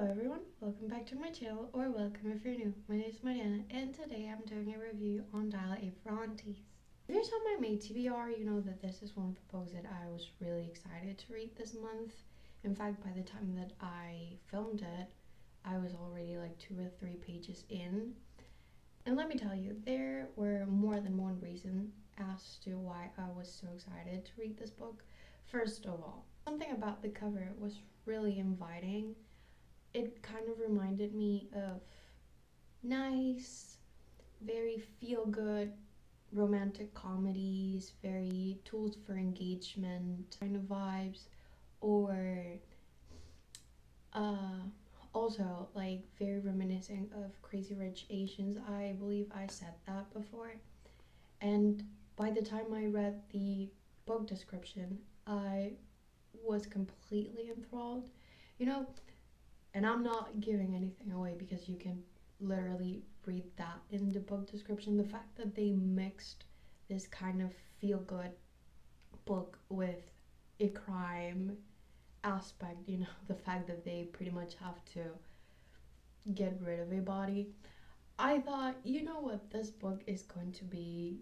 Hello everyone, welcome back to my channel, or welcome if you're new. My name is Mariana, and today I'm doing a review on Dial A for Aunties. If you saw my May TBR, you know that this is one of the books that I was really excited to read this month. In fact, by the time that I filmed it, I was already like 2 or 3 pages in. And let me tell you, there were more than one reason as to why I was so excited to read this book. First of all, something about the cover was really inviting. It kind of reminded me of nice, very feel-good romantic comedies, very tools for engagement kind of vibes, or also like very reminiscent of Crazy Rich Asians. I believe I said that before. And by the time I read the book description, I was completely enthralled. You know, and I'm not giving anything away because you can literally read that in the book description. The fact that they mixed this kind of feel-good book with a crime aspect, you know, the fact that they pretty much have to get rid of a body. I thought, you know what, this book is going to be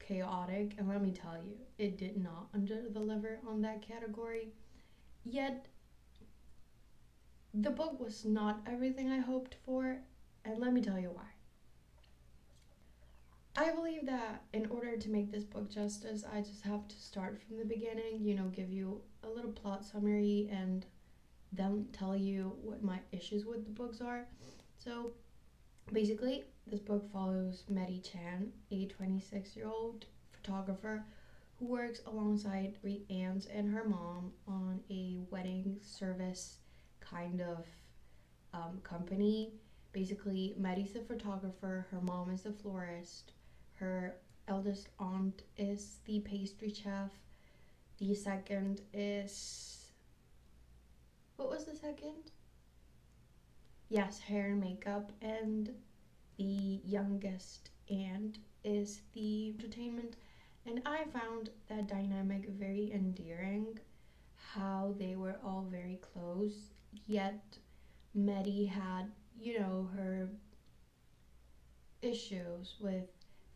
chaotic, and let me tell you, it did not under-deliver on that category. Yet the book was not everything I hoped for, and let me tell you why. I believe that in order to make this book justice, I just have to start from the beginning, you know, give you a little plot summary and then tell you what my issues with the books are. So basically, this book follows Mary Chan, a 26-year-old photographer who works alongside 3 aunts and her mom on a wedding service kind of company. Basically, Maddie's the photographer, her mom is the florist, her eldest aunt is the pastry chef, the second is, what was the second? Yes, hair and makeup, and the youngest aunt is the entertainment. And I found that dynamic very endearing, how they were all very close, yet Maddie had, you know, her issues with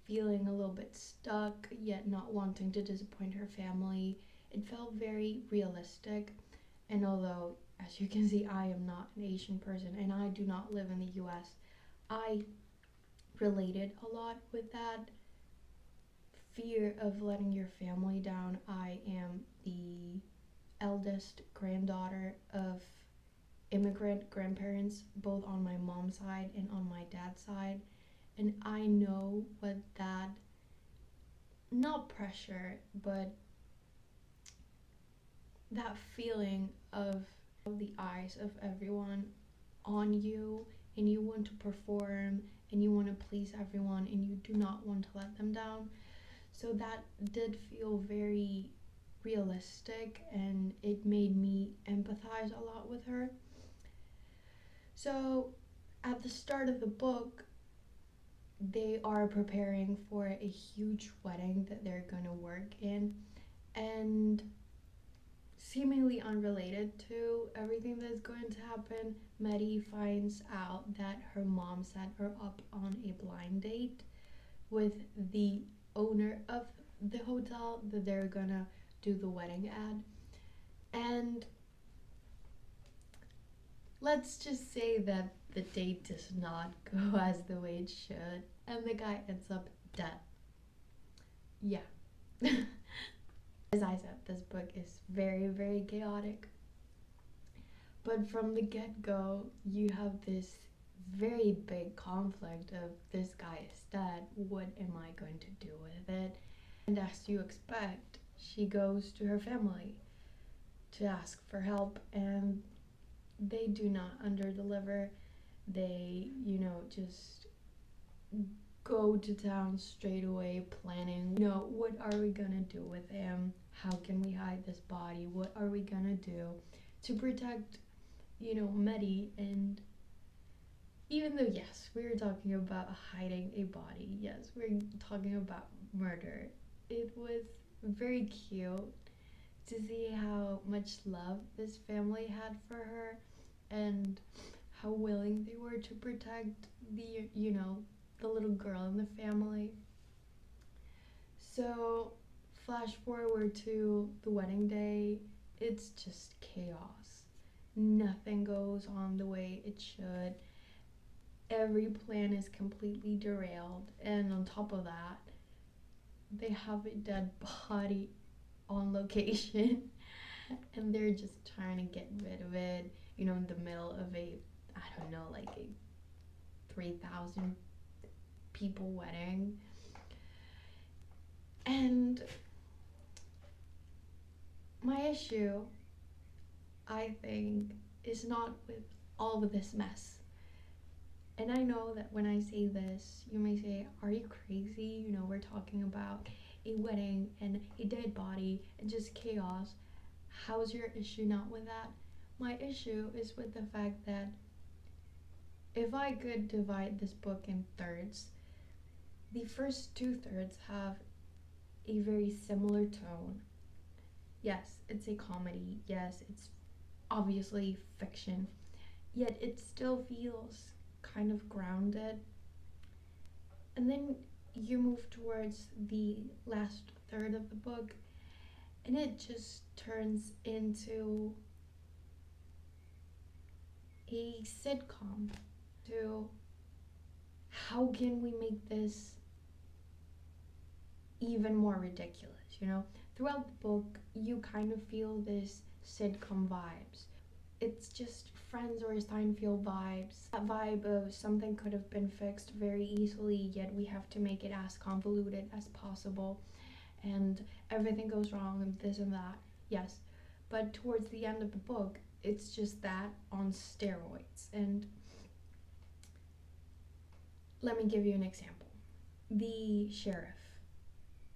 feeling a little bit stuck, yet not wanting to disappoint her family. It felt very realistic, and although, as you can see, I am not an Asian person and I do not live in the US, I related a lot with that fear of letting your family down. I am the eldest granddaughter of immigrant grandparents, both on my mom's side and on my dad's side, and I know what that, not pressure, but that feeling of the eyes of everyone on you, and you want to perform and you want to please everyone and you do not want to let them down. So that did feel very realistic, and it made me empathize a lot with her. So at the start of the book, they are preparing for a huge wedding that they're gonna work in, and seemingly unrelated to everything that's going to happen, Maddie finds out that her mom set her up on a blind date with the owner of the hotel that they're gonna do the wedding at. And let's just say that the date does not go as the way it should, and the guy ends up dead. Yeah. As I said, this book is very, very chaotic. But from the get-go, you have this very big conflict of, this guy is dead, what am I going to do with it? And as you expect, she goes to her family to ask for help, and they do not underdeliver. They, you know, just go to town straight away planning, you know, what are we gonna do with him? How can we hide this body? What are we gonna do to protect, you know, Maddie? And even though, yes, we were talking about hiding a body, yes, we're talking about murder, it was very cute to see how much love this family had for her, and how willing they were to protect the little girl in the family. So, flash forward to the wedding day, it's just chaos. Nothing goes on the way it should. Every plan is completely derailed, and on top of that, they have a dead body on location and they're just trying to get rid of it, in the middle of I don't know, like a 3,000 people wedding. And my issue, I think, is not with all of this mess. And I know that when I say this, you may say, are you crazy? We're talking about a wedding and a dead body and just chaos. How's your issue not with that? My issue is with the fact that if I could divide this book in thirds, the first 2/3 have a very similar tone. Yes, it's a comedy. Yes, it's obviously fiction. Yet it still feels kind of grounded. And then you move towards the last third of the book, and it just turns into a sitcom. So, how can we make this even more ridiculous? Throughout the book, you kind of feel this sitcom vibes. It's just Friends or Seinfeld vibes. That vibe of something could have been fixed very easily, yet we have to make it as convoluted as possible, and everything goes wrong and this and that. Yes, but towards the end of the book, it's just that on steroids. And let me give you an example. The sheriff,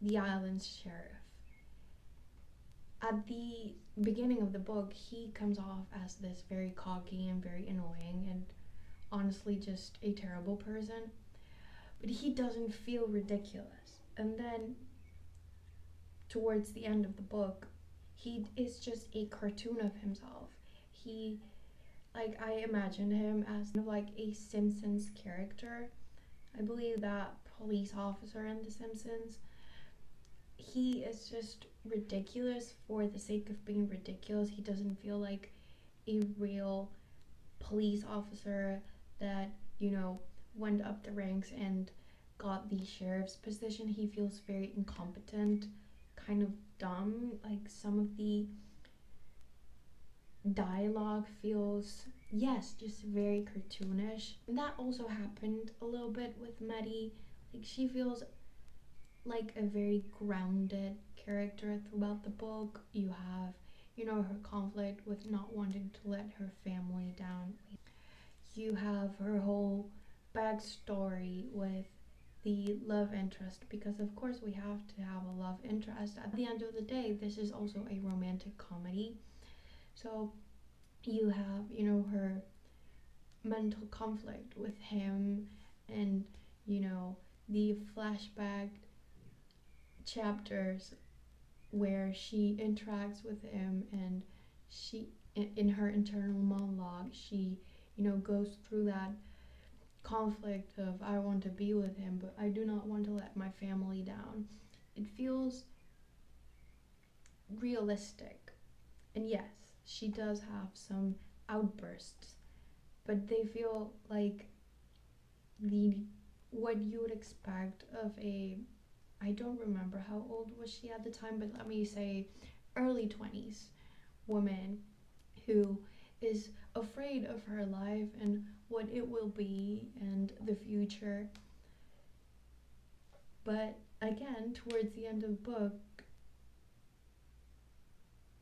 the island's sheriff, at the beginning of the book, he comes off as this very cocky and very annoying and honestly just a terrible person. But he doesn't feel ridiculous. And then towards the end of the book, he is just a cartoon of himself. I imagined him as like a Simpsons character. I believe that police officer in The Simpsons. He is just ridiculous for the sake of being ridiculous. He doesn't feel like a real police officer that, went up the ranks and got the sheriff's position. He feels very incompetent, kind of dumb. Like some of the dialogue feels, yes, just very cartoonish. And that also happened a little bit with Maddie. Like she feels like a very grounded character throughout the book. You have, her conflict with not wanting to let her family down. You have her whole backstory with the love interest, because of course we have to have a love interest. At the end of the day, this is also a romantic comedy. So you have, her mental conflict with him, and, the flashback chapters where she interacts with him, and she, in her internal monologue, she, goes through that conflict of, I want to be with him, but I do not want to let my family down. It feels realistic. And yes, she does have some outbursts, but they feel like what you would expect of I don't remember how old was she at the time, but let me say early 20s woman who is afraid of her life and what it will be and the future. But again, towards the end of the book,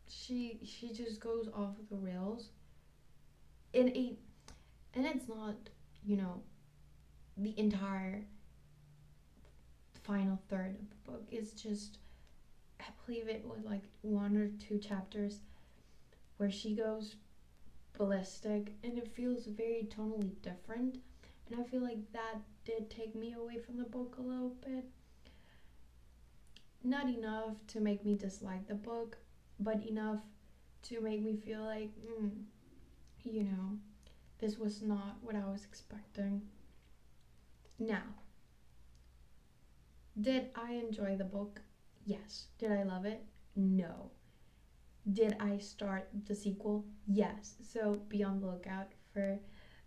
she just goes off the rails and it's not, the entire final third of the book. It's just, I believe it was like 1 or 2 chapters where she goes ballistic, and it feels very tonally different, and I feel like that did take me away from the book a little bit. Not enough to make me dislike the book, but enough to make me feel like you know, this was not what I was expecting. Now, did I enjoy the book? Yes. Did I love it? No. Did I start the sequel? Yes. So be on the lookout for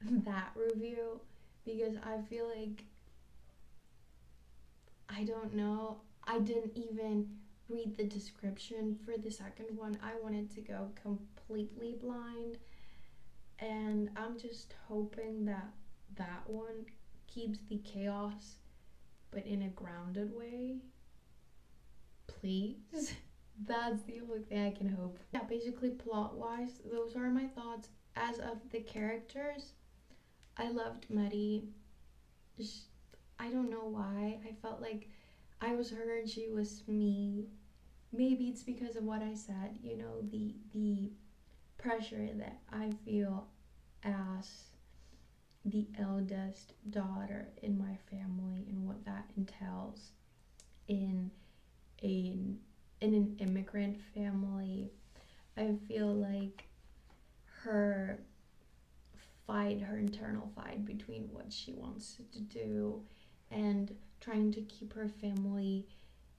that review, because I feel like, I don't know, I didn't even read the description for the second one. I wanted to go completely blind, and I'm just hoping that that one keeps the chaos but in a grounded way. Please. That's the only thing I can hope. Yeah, basically plot wise, those are my thoughts. As of the characters, I loved Maddie. I don't know why. I felt like I was her and she was me. Maybe it's because of what I said, you know, the pressure that I feel as the eldest daughter in my family and what that entails in a in an immigrant family. I feel like her her internal fight between what she wants to do and trying to keep her family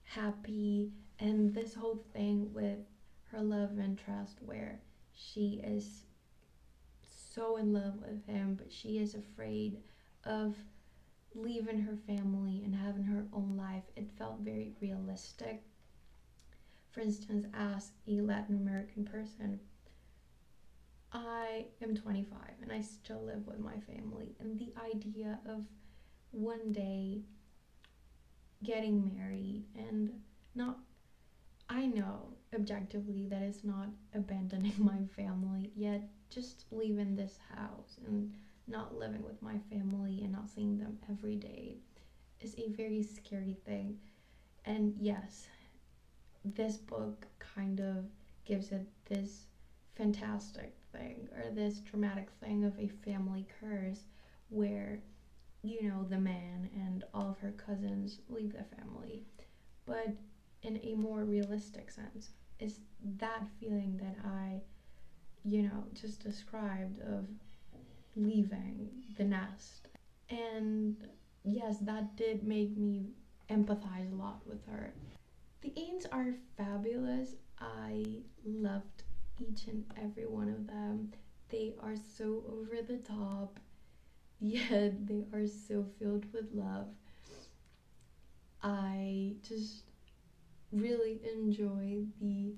happy, and this whole thing with her love interest where she is so in love with him but she is afraid of leaving her family and having her own life. It felt very realistic. For instance, as a Latin American person, I am 25 and I still live with my family, and the idea of one day getting married and not, I know objectively that it's not abandoning my family, yet just leaving this house and not living with my family and not seeing them every day is a very scary thing. And yes, this book kind of gives it this fantastic thing or this dramatic thing of a family curse where, you know, the man and all of her cousins leave the family. But in a more realistic sense, is that feeling that I, you know, just described of leaving the nest. And yes, that did make me empathize a lot with her. The aunts are fabulous. I loved each and every one of them. They are so over the top, yet they are so filled with love. I just really enjoy the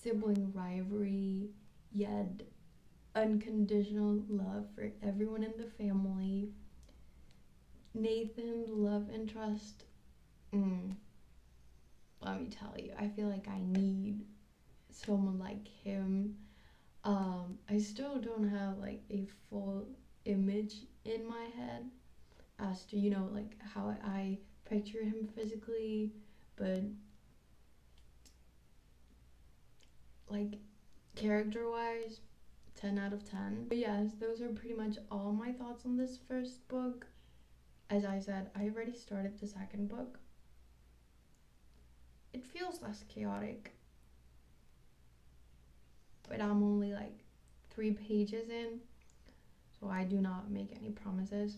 sibling rivalry, yet unconditional love for everyone in the family. Nathan, love and trust. Let me tell you, I feel like I need someone like him. I still don't have like a full image in my head as to, you know, like how I picture him physically, but like character wise, 10 out of 10. But yes, those are pretty much all my thoughts on this first book. As I said, I already started the second book. It feels less chaotic, but I'm only like 3 pages in, so I do not make any promises.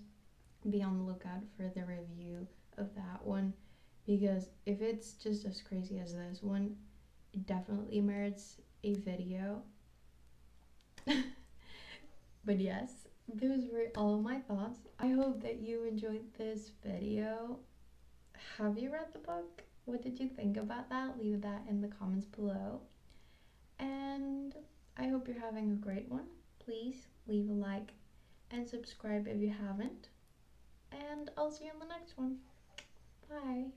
Be on the lookout for the review of that one, because if it's just as crazy as this one, it definitely merits a video. But yes, those were all my thoughts. I hope that you enjoyed this video. Have you read the book? What did you think about that? Leave that in the comments below. And I hope you're having a great one. Please leave a like and subscribe if you haven't. And I'll see you in the next one. Bye.